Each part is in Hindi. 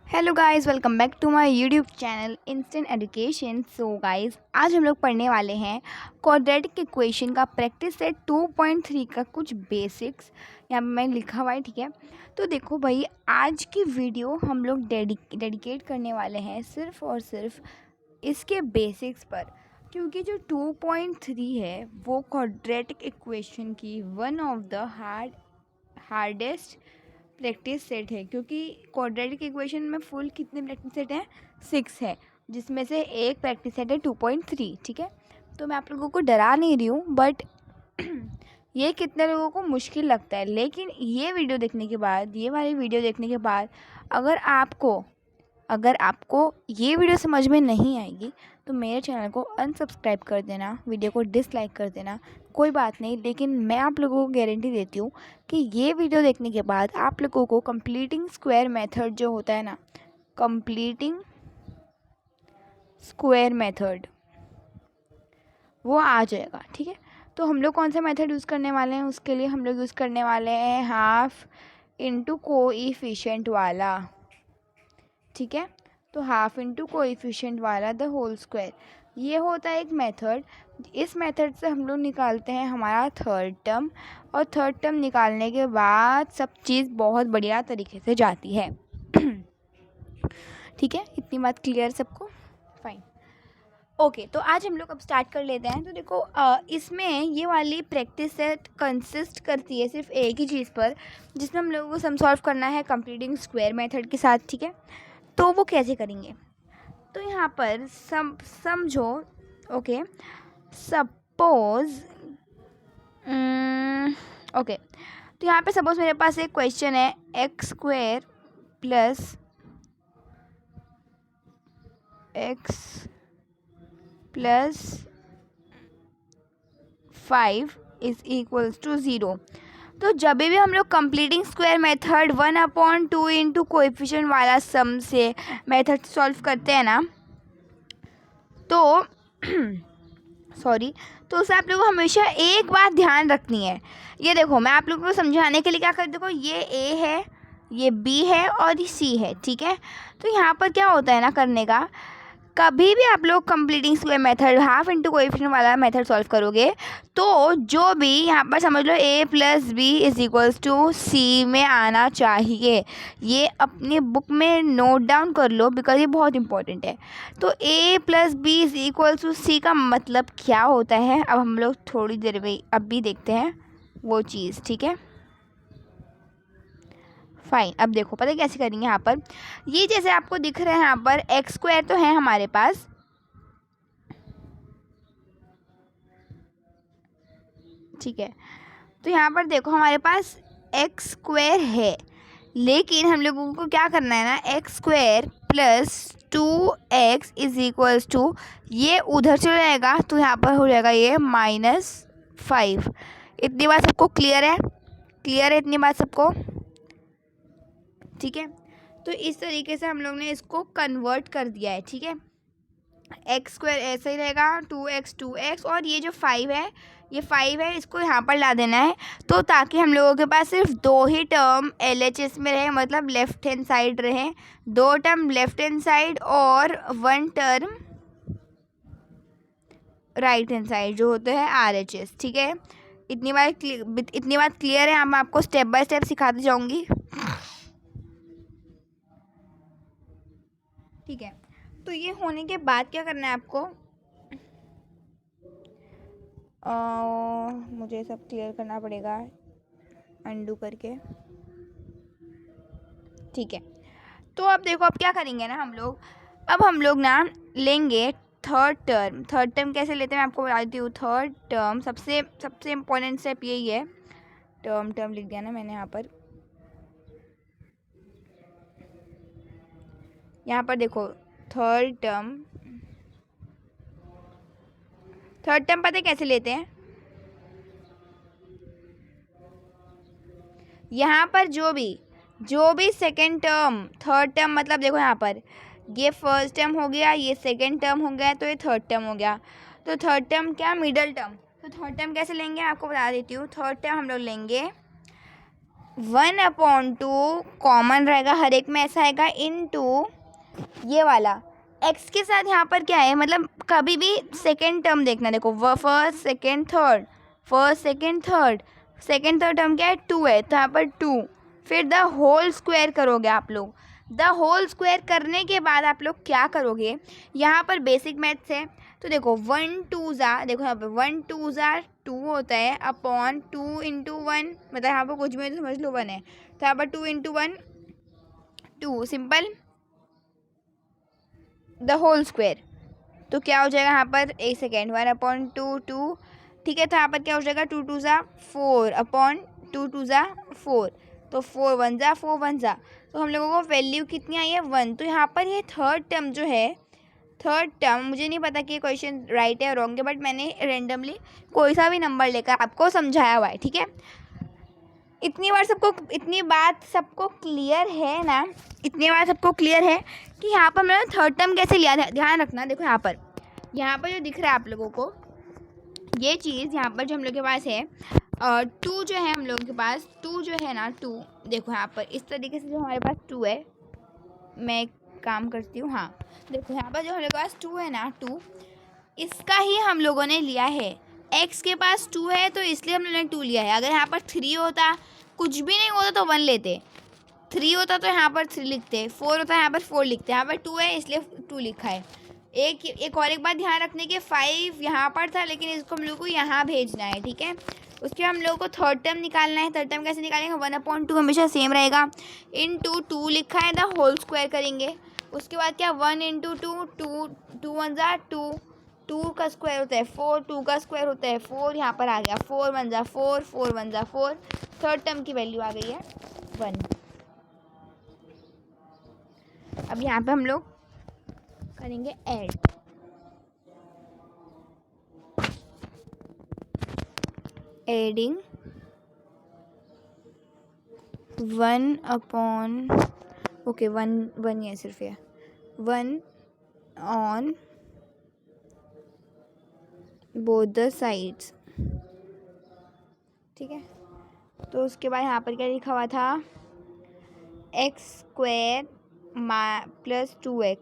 Hello guys, welcome back to my YouTube channel instant education. So guys, आज हम लोग पढ़ने वाले हैं क्वाड्रेटिक इक्वेशन का प्रैक्टिस सेट 2.3 का कुछ बेसिक्स। यहाँ पे मैं लिखा हुआ है, ठीक है। तो देखो भाई, आज की वीडियो हम लोग डेडिकेट करने वाले हैं सिर्फ और सिर्फ इसके बेसिक्स पर, क्योंकि जो 2.3 है वो क्वाड्रेटिक इक्वेशन की one of the hardest practice set है। क्योंकि क्वाड्रेटिक इक्वेशन में फुल कितने प्रैक्टिस सेट हैं? 6 है, जिसमें से एक प्रैक्टिस सेट है 2.3, ठीक है। तो मैं आप लोगों को डरा नहीं रही हूँ, बट ये कितने लोगों को मुश्किल लगता है, लेकिन ये वीडियो देखने के बाद, ये वाली वीडियो देखने के बाद अगर आपको ये वीडियो समझ में नहीं आएगी तो मेरे चैनल को अनसब्सक्राइब कर देना, वीडियो को डिसलाइक कर देना, कोई बात नहीं। लेकिन मैं आप लोगों को गारंटी देती हूँ कि ये वीडियो देखने के बाद आप लोगों को कंप्लीटिंग स्क्वायर मेथड जो होता है ना, कंप्लीटिंग स्क्वायर मेथड, वो आ जाएगा, ठीक है। तो हम लोग कौन सा मेथड यूज़ करने वाले हैं? उसके लिए हम लोग यूज़ करने वाले हैं हाफ इंटू कोएफिशिएंट वाला, ठीक है। तो हाफ इंटू कोएफिशिएंट वाला द होल स्क्वायर, ये होता है एक मेथड। इस मेथड से हम लोग निकालते हैं हमारा थर्ड टर्म, और थर्ड टर्म निकालने के बाद सब चीज़ बहुत बढ़िया तरीके से जाती है। ठीक है, इतनी बात क्लियर सबको? Fine, okay. तो आज हम लोग अब स्टार्ट कर लेते हैं। तो देखो, इसमें ये वाली प्रैक्टिस सेट कंसिस्ट करती है सिर्फ एक ही चीज़ पर, जिसमें हम लोगों को सम सॉल्व करना है कंप्लीटिंग स्क्वायर मेथड के साथ, ठीक है। तो वो कैसे करेंगे? तो यहाँ पर समझो, ओके, सपोज ओके, तो यहाँ पे सपोज मेरे पास एक क्वेश्चन है x square plus 5 is equals to 0। तो जब भी हम लोग completing square method 1/2 into coefficient वाला सम से मेथड सॉल्व करते हैं ना, तो सॉरी, तो उसे आप लोगों को हमेशा एक बात ध्यान रखनी है। ये देखो, मैं आप लोगों को समझाने के लिए क्या कर, देखो ये ए है, ये बी है और ये सी है, ठीक है। तो यहाँ पर क्या होता है ना करने का, कभी भी आप लोग completing square method half into coefficient वाला मेथड सॉल्व करोगे तो जो भी यहाँ पर समझ लो a plus B is equals to C में आना चाहिए। ये अपनी बुक में नोट डाउन कर लो, बिकॉज ये बहुत इंपॉर्टेंट है। तो a plus B is equals to C का मतलब क्या होता है, अब हम लोग थोड़ी देर में अब भी देखते हैं वो चीज़, ठीक है। फाइन, अब देखो पता है कैसे करेंगे। यहाँ पर ये जैसे आपको दिख रहा है, यहाँ पर एक्स स्क्वायर तो है हमारे पास, ठीक है। तो यहाँ पर देखो हमारे पास एक्स स्क्वायर है, लेकिन हम लोगों को क्या करना है ना, x square plus 2x is equals to, ये उधर चला जाएगा तो यहाँ पर हो जाएगा ये -5। इतनी बात सबको क्लियर है? क्लियर है इतनी बात सबको? ठीक है। तो इस तरीके से हम लोग ने इसको कन्वर्ट कर दिया है, ठीक है। एक्स स्क्वायर ऐसा ही रहेगा, 2x, और ये जो 5 है, ये 5 है, इसको यहाँ पर ला देना है। तो ताकि हम लोगों के पास सिर्फ 2 ही टर्म LHS में रहे, मतलब लेफ्ट हैंड साइड रहे, 2 टर्म लेफ्ट हैंड साइड और 1 टर्म राइट हैंड साइड जो होते हैं RHS, ठीक है। इतनी बात क्लियर है? मैं आपको स्टेप बाय स्टेप सिखाती जाऊँगी, ठीक है। तो ये होने के बाद क्या करना है आपको, मुझे सब क्लियर करना पड़ेगा अंडू करके, ठीक है। तो अब देखो, अब क्या करेंगे ना हम लोग ना लेंगे थर्ड टर्म कैसे लेते हैं मैं आपको बता देती हूँ। थर्ड टर्म सबसे इम्पोर्टेंट स्टेप यही है। टर्म लिख दिया ना मैंने यहाँ पर देखो, थर्ड टर्म पता है कैसे लेते हैं? यहाँ पर जो भी सेकेंड टर्म, थर्ड टर्म मतलब देखो यहाँ पर ये फर्स्ट टर्म हो गया, ये सेकेंड टर्म हो गया, तो ये थर्ड टर्म हो गया। तो थर्ड टर्म क्या, मिडल टर्म। तो थर्ड टर्म कैसे लेंगे आपको बता देती हूँ। थर्ड टर्म हम लोग लेंगे 1/2 कॉमन रहेगा हर एक में, ऐसा आएगा इनटू ये वाला x के साथ यहाँ पर क्या है, मतलब कभी भी सेकेंड टर्म देखना। देखो first second third, first second third, second third term क्या है 2 है, तो यहाँ पर 2, फिर द होल स्क्वायर करोगे आप लोग। द होल स्क्वायर करने के बाद आप लोग क्या करोगे, यहाँ पर बेसिक मैथ्स है, तो देखो 1 2 ज़ा, देखो यहाँ पर 1 2 ज़ा 2 होता है अपॉन 2 इंटू 1, मतलब यहाँ पर कुछ भी तो समझ लो 1 है, तो यहाँ पर 2 into 1 2, simple, the whole square. तो क्या हो जाएगा यहाँ पर, एक सेकेंड, 1/2 2, ठीक है, तो यहाँ पर क्या हो जाएगा 2 2 ज़ा 4 अपॉन 2 2 ज़ा 4, तो 4 1 ज़ा 4 1 ज़ा, तो हम लोगों को वैल्यू कितनी आई है 1। तो यहाँ पर ये थर्ड टर्म जो है, थर्ड टर्म मुझे नहीं पता कि ये क्वेश्चन राइट है और रॉन्ग है, बट मैंने रेंडमली कोई सा भी नंबर लेकर आपको समझाया हुआ है, ठीक है। इतनी बार सबको, इतनी बात सबको क्लियर है ना, इतनी बार सबको क्लियर है कि यहाँ पर मैंने थर्ड टर्म कैसे लिया, ध्यान रखना। देखो यहाँ पर जो दिख रहा है आप लोगों को, ये चीज़ यहाँ पर जो हम लोग के पास है 2 जो है हम लोगों के पास, 2 जो है ना 2, देखो यहाँ पर इस तरीके से जो हमारे पास 2 है, मैं एक काम करती हूँ, हाँ देखो यहाँ पर जो हमारे पास 2 है ना 2, इसका ही हम लोगों ने लिया है। x के पास 2 है तो इसलिए हम लोगों ने 2 लिया है। अगर यहाँ पर 3 होता, कुछ भी नहीं होता तो 1 लेते, 3 होता तो यहाँ पर 3 लिखते, 4 होता है यहाँ पर 4 लिखते, यहाँ पर 2 है इसलिए 2 लिखा है। एक और एक बात ध्यान रखने के, 5 यहाँ पर था लेकिन इसको हम लोग को यहाँ भेजना है, ठीक है। उसके बाद हम लोगों को थर्ड टर्म निकालना है। थर्ड टर्म कैसे निकालेंगे, 1/2 हमेशा सेम रहेगा, इनटू 2 लिखा है, द होल स्क्वायर करेंगे। उसके बाद क्या 1 इंटू 2, 2 1 ज़ा 2, 2 का स्क्वायर होता है 4, 2 का स्क्वायर होता है 4, यहाँ पर आ गया 4 1 ज़ा 4, 4 1 ज़ा 4, थर्ड टर्म की वैल्यू आ गई है 1। अब यहाँ पे हम लोग करेंगे ऐड, एडिंग 1/, ओके 1 ही है सिर्फ, ये 1 ऑन बोथ द साइड्स, ठीक है। तो उसके बाद यहाँ पर क्या लिखा हुआ था, x² + 2x,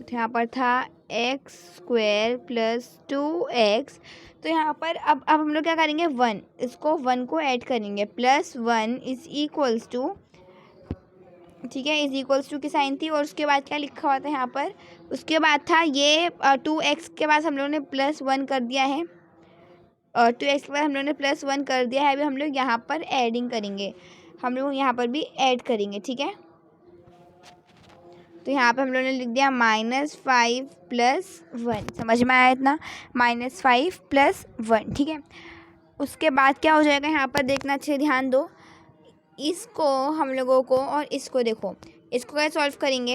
तो यहाँ पर था x² + 2x, तो यहाँ पर अब हम लोग क्या करेंगे 1, इसको 1 को ऐड करेंगे, +1 = ठीक है, = की साइन थी, और उसके बाद क्या लिखा हुआ था यहाँ पर, उसके बाद था ये 2x के बाद हम लोगों ने +1 कर दिया है, 2x के बाद हम लोगों ने +1 कर दिया है। अभी हम लोग यहाँ पर एडिंग करेंगे, हम लोग यहाँ पर भी ऐड करेंगे, ठीक है। तो यहाँ पे हम लोगों ने लिख दिया -5 + 1, समझ में आया इतना, -5 + 1, ठीक है। उसके बाद क्या हो जाएगा, यहाँ पर देखना, अच्छे ध्यान दो, इसको हम लोगों को और इसको देखो, इसको कैसे सॉल्व करेंगे,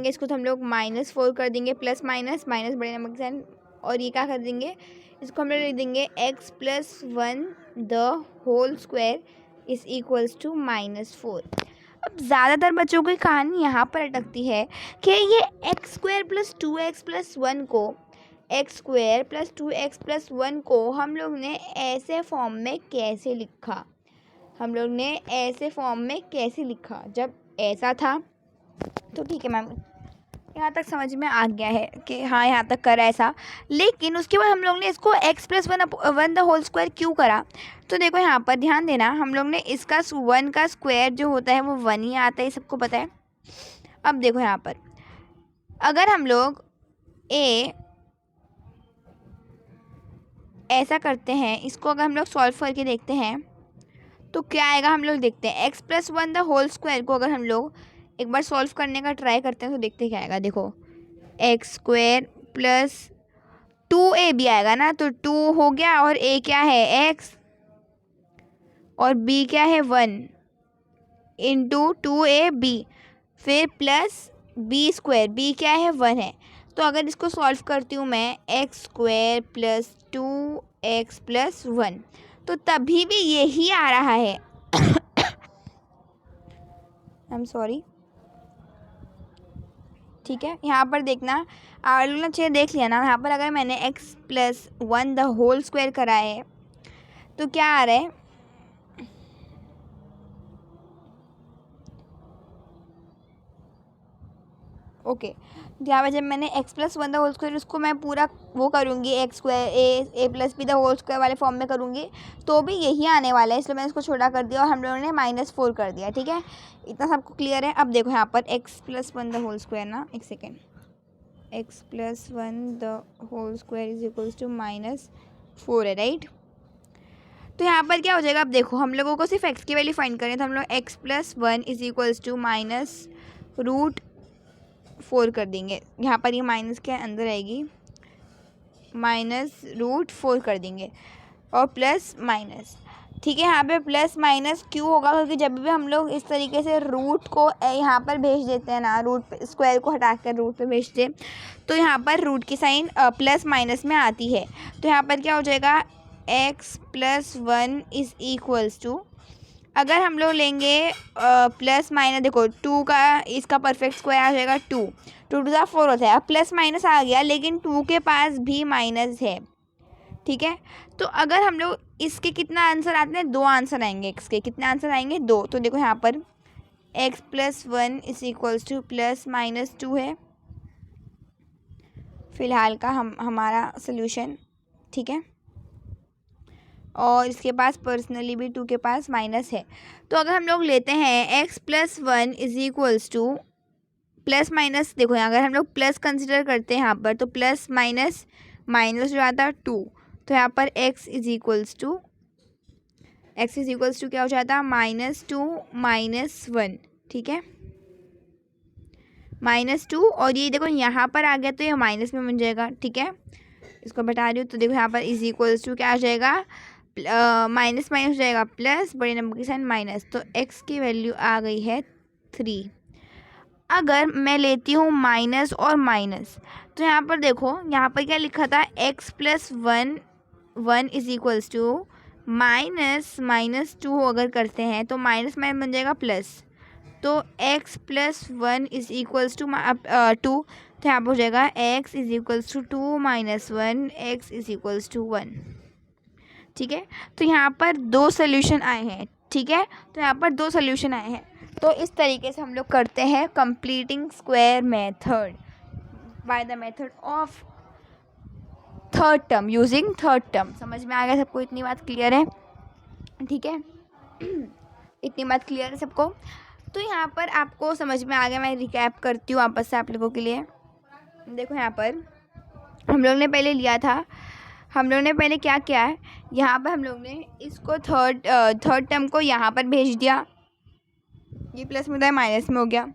इसको तो हम लोग -4 कर देंगे, प्लस माइनस माइनस बड़े नंबर के साइन, और ये क्या कर देंगे, इसको हम लोग लिख देंगे x + 1 द होल स्क्वायर = -4। अब ज़्यादातर बच्चों की कहानी यहाँ पर अटकती है कि ये x² + 2x + 1 को, x² + 2x + 1 को हम लोग ने ऐसे फॉर्म में कैसे लिखा, जब ऐसा था तो ठीक है मैम, यहाँ तक समझ में आ गया है कि हाँ यहाँ तक करा ऐसा, लेकिन उसके बाद हम लोग ने इसको x + 1 द होल स्क्वायर क्यों करा। तो देखो यहाँ पर ध्यान देना, हम लोग ने इसका 1 का स्क्वायर जो होता है वो 1 ही आता है, सबको पता है। अब देखो यहाँ पर अगर हम लोग ऐसा करते हैं, इसको अगर हम लोग सॉल्व करके देखते हैं तो क्या आएगा, हम लोग देखते हैं x + 1 द होल स्क्वायर को अगर हम लोग एक बार सॉल्व करने का ट्राई करते हैं तो देखते क्या आएगा। देखो x² + 2a भी आएगा ना, तो 2 हो गया, और a क्या है x, और b क्या है 1 इंटू 2ab, फिर प्लस b², b क्या है 1 है। तो अगर इसको सॉल्व करती हूँ मैं x² + 2x + 1, तो तभी भी यही आ रहा है। आई एम सॉरी, ठीक है, यहाँ पर देखना आप लोग ने अच्छे देख लिया ना, यहाँ पर अगर मैंने x+1 द होल स्क्वायर करा है तो क्या आ रहा है, ओके यहाँ पर जब मैंने x+1 द होल स्क्वायर उसको मैं पूरा वो करूँगी x square a plus b the whole square वाले फॉर्म में करूँगी तो भी यही आने वाला है, इसलिए मैंने इसको छोटा कर दिया और हम लोगों ने -4 कर दिया। ठीक है, इतना सबको क्लियर है। अब देखो यहाँ पर x+1 द होल स्क्वायर ना, एक second, x+1 the whole square is equals to -4 है, राइट। तो यहाँ पर क्या हो जाएगा, अब देखो हम लोगों को सिर्फ x की वैल्यू फाइंड करनी है, तो हम लोग x+1 इज इक्वल्स टू -√4 कर देंगे। यहाँ पर ये माइनस के अंदर आएगी, -√4 कर देंगे और प्लस माइनस। ठीक है, यहाँ पे प्लस माइनस क्यों होगा, क्योंकि जब भी हम लोग इस तरीके से रूट को यहाँ पर भेज देते हैं ना, रूट स्क्वायर को हटा कर रूट पे भेजते हैं तो यहाँ पर रूट की साइन प्लस माइनस में आती है। तो यहाँ पर क्या हो जाएगा, x+1 इज़ इक्वल्स टू, अगर हम लोग लेंगे प्लस माइनस, देखो 2 का इसका परफेक्ट स्क्वायर आ जाएगा 2 2 × 4 होता है। अब प्लस माइनस आ गया लेकिन 2 के पास भी माइनस है। ठीक है, तो अगर हम लोग इसके कितना आंसर आते हैं, 2 आंसर आएंगे। x के कितने आंसर आएंगे, 2। तो देखो यहाँ पर x+1 इज इक्वल्स टू +-2 है फ़िलहाल का हमारा सोल्यूशन। ठीक है, और इसके पास पर्सनली भी 2 के पास माइनस है। तो अगर हम लोग लेते हैं x+1 is equals two plus minus, देखो यहाँ अगर हम लोग प्लस कंसिडर करते हैं यहाँ पर तो प्लस माइनस माइनस जो आता है 2, तो यहाँ पर x इज इक्वल्स टू क्या हो जाता है, -2 -1। ठीक है, -2 और ये देखो यहाँ पर आ गया तो ये माइनस में बन जाएगा। ठीक है, इसको बता रही हूँ, तो देखो यहाँ पर इज इक्वल्स टू क्या आ जाएगा, माइनस माइनस हो जाएगा प्लस, बड़े नंबर की साइन माइनस, तो x की वैल्यू आ गई है 3। अगर मैं लेती हूँ माइनस और माइनस, तो यहाँ पर देखो यहाँ पर क्या लिखा था, x+1 इज इक्वल्स टू -2 अगर करते हैं तो माइनस माइनस बन जाएगा प्लस, तो x+1 इज इक्वल्स टू 2, तो यहाँ पर हो जाएगा x is equals to 2 - 1, x is equals to 1। ठीक है, तो यहाँ पर 2 सोल्यूशन आए हैं। ठीक है, तो यहाँ पर 2 सोल्यूशन आए हैं। तो इस तरीके से हम लोग करते हैं completing square method by the method of third term, using third term. समझ में आ गया सबको, इतनी बात क्लियर है। ठीक है, इतनी बात क्लियर है सबको। तो यहाँ पर आपको समझ में आ गया, मैं रिकैप करती हूँ वापस से आप लोगों के लिए। देखो यहाँ पर हम लोग ने पहले लिया था, हम लोग ने पहले क्या किया है, यहाँ पर हम लोग ने इसको थर्ड टर्म को यहाँ पर भेज दिया, ये प्लस में होता है माइनस में हो गया।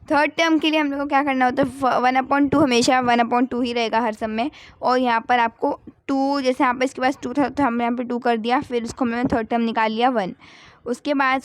थर्ड टर्म के लिए हम लोग को क्या करना होता है, 1/2 हमेशा 1/2 ही रहेगा हर सब में, और यहाँ पर आपको 2, जैसे यहाँ पर इसके पास 2 था तो हमने यहाँ पर 2 कर दिया, फिर उसको हमने थर्ड टर्म निकाल लिया 1। उसके बाद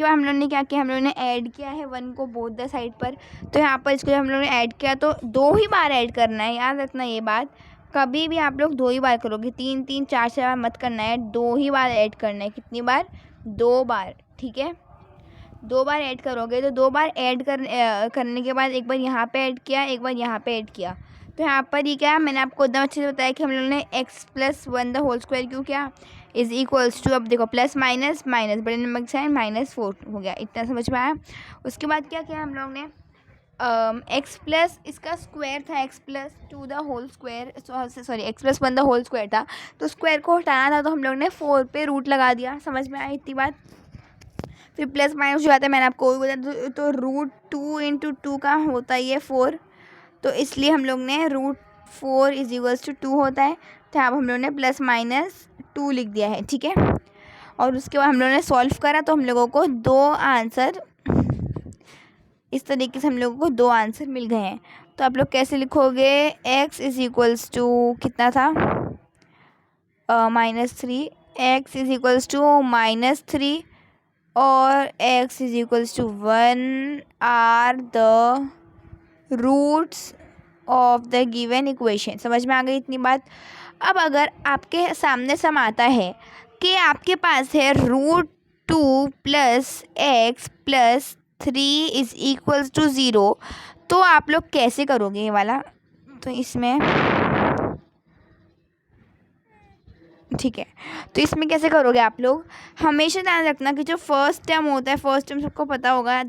हम लोगों ने क्या किया, हम लोगों ने ऐड किया है 1 को बोथ द साइड पर। तो यहाँ पर इसको जब हम लोगों ने ऐड किया तो 2 ही बार ऐड करना है, याद रखना ये बात, कभी भी आप लोग 2 ही बार करोगे, 3 3 4 4 बार मत करना है, 2 ही बार ऐड करना है। कितनी बार, 2 बार। ठीक है, 2 बार ऐड करोगे, तो 2 बार ऐड करने के बाद एक बार यहाँ पे ऐड किया, एक बार यहाँ पे ऐड किया। तो यहाँ पर ये क्या, मैंने आपको एकदम अच्छे से बताया कि हम लोगों ने x+1 द होल स्क्वायर क्यों किया, इज़ इक्वल्स टू, अब देखो प्लस माइनस माइनस, बड़े नंबर की साइन -4 हो गया। इतना समझ में आया। उसके बाद क्या किया हम लोग ने, x प्लस इसका स्क्वायर था, x+2 the whole square, sorry x+1 the whole square था, तो स्क्वायर को हटाना था तो हम लोग ने 4 पे रूट लगा दिया। समझ में आई इतनी बात। फिर प्लस माइनस जो आता है मैंने आपको वही बताया, तो √2 × 2 का होता है ये 4, तो इसलिए हम लोग ने √4 इज इक्वल्स टू 2 होता है, तो यहाँ पर हम लोग ने +-2 लिख दिया है। ठीक है, और उसके बाद हम लोगों ने सॉल्व करा तो हम लोगों को 2 आंसर, इस तरीके से हम लोगों को 2 आंसर मिल गए हैं। तो आप लोग कैसे लिखोगे, x इज इक्वल्स टू कितना था, -3, x इज इक्वल्स टू -3 और x is equals to 1 are the roots of the given equation. समझ में आ गई इतनी बात। अब अगर आपके सामने सम आता है कि आपके पास है 2 plus x plus 3 is equals to 0, तो आप लोग कैसे करोगे ये वाला? तो इसमें ठीक है, तो इसमें कैसे करोगे आप लोग? हमेशा ध्यान रखना कि जो फर्स्ट टर्म होता है, फर्स्ट टर्म सबको पता होगा।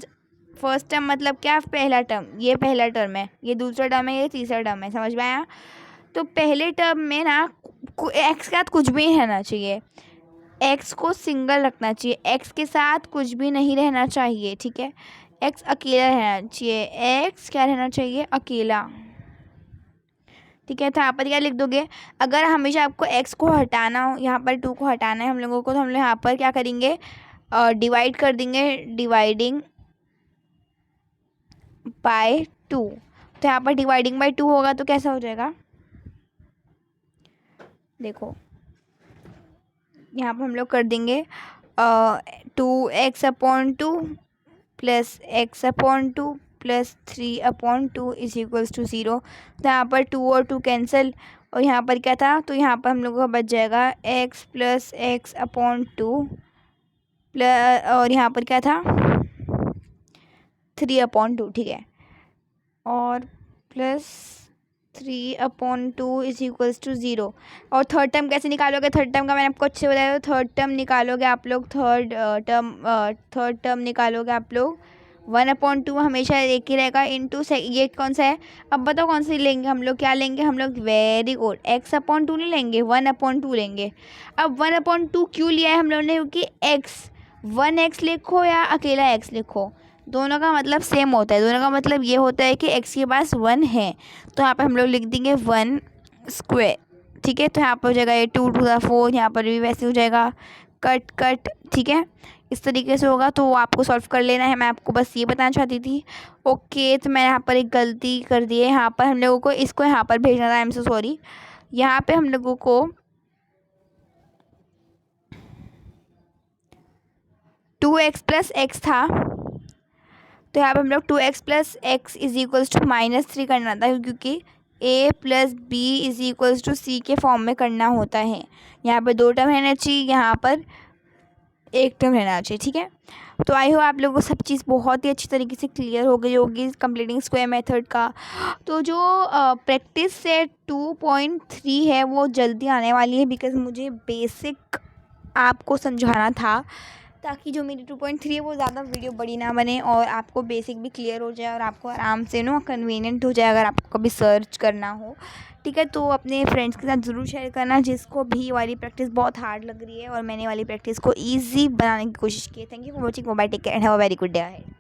फर्स्ट टर्म मतलब क्या? पहला टर्म, ये पहला टर्म है, ये दूसरा टर्म है, ये तीसरा टर्म है, समझ में आया? तो पहले टर्म में ना एक्स के साथ कुछ भी नहीं रहना चाहिए, एक्स को सिंगल रखना चाहिए, एक्स के साथ कुछ भी नहीं रहना चाहिए, ठीक है? एक्स अकेला रहना चाहिए, एक्स क्या रहना चाहिए? अकेला, ठीक है? तो यहाँ पर क्या लिख दोगे? अगर हमेशा आपको एक्स को हटाना हो, यहाँ पर 2 को हटाना है हम लोगों को, तो हम लोग यहाँ पर क्या करेंगे? डिवाइड कर देंगे, डिवाइडिंग बाय 2। तो यहाँ पर डिवाइडिंग बाय 2 होगा तो कैसा हो जाएगा? देखो यहाँ पर हम लोग कर देंगे 2x/2 plus x/2 plus 3/2 is equals to 0। तो यहाँ पर 2 और 2 कैंसिल, और यहाँ पर क्या था? तो यहाँ पर हम लोगों का बच जाएगा x प्लस x/2 प्लस, और यहाँ पर क्या था? 3/2, ठीक है? और प्लस 3/2 इज इक्वल्स टू 0। और थर्ड टर्म कैसे निकालोगे? थर्ड टर्म का मैंने आपको अच्छे बताया। तो थर्ड टर्म निकालोगे आप लोग, थर्ड टर्म निकालोगे आप लोग 1/2 हमेशा एक ही रहेगा, इंटू ये कौन सा है? अब बताओ कौन सा लेंगे हम लोग? क्या लेंगे हम लोग? वेरी गुड, x/2 नहीं लेंगे, 1/2 लेंगे। अब 1/2 क्यों लिया है हम लोगों ने? क्योंकि x 1x लिखो या अकेला x लिखो, दोनों का मतलब सेम होता है। दोनों का मतलब ये होता है कि x के पास 1 है, तो यहाँ पर हम लोग लिख देंगे 1 स्क्वायर, ठीक है? तो यहाँ पर हो जाएगा ये 2 टू द 4, यहाँ पर भी वैसे हो जाएगा, कट कट, ठीक है? इस तरीके से होगा, तो आपको सॉल्व कर लेना है। मैं आपको बस ये बताना चाहती थी। ओके, तो मैं यहाँ पर एक गलती कर दी है, यहाँ पर हम लोगों को इसको यहाँ पर भेजना था, आई एम सो सॉरी। यहाँ पे हम लोगों को 2x प्लस एक्स था, तो यहाँ पर हम लोग 2x plus X is equals to -3 करना था, क्योंकि a plus B is equals to C के फॉर्म में करना होता है। यहाँ पर 2 टर्म रहना चाहिए, यहाँ पर 1 टर्म रहना चाहिए, ठीक है? तो आई होप आप लोगों को सब चीज़ बहुत ही अच्छी तरीके से क्लियर हो गई होगी कंप्लीटिंग स्क्वायर मेथड का। तो जो प्रैक्टिस सेट 2.3 है वो जल्दी आने वाली है, बिकॉज़ मुझे बेसिक आपको समझाना था, ताकि जो मेरी 2.3 है वो ज़्यादा वीडियो बड़ी ना बने और आपको बेसिक भी क्लियर हो जाए और आपको आराम से कन्वीनियंट हो जाए अगर आपको कभी सर्च करना हो, ठीक है? तो अपने फ्रेंड्स के साथ ज़रूर शेयर करना जिसको भी वाली प्रैक्टिस बहुत हार्ड लग रही है और मैंने वाली प्रैक्टिस को ईजी बनाने की कोशिश की है। Thank you for watching, bye, take care and have a very good day ahead.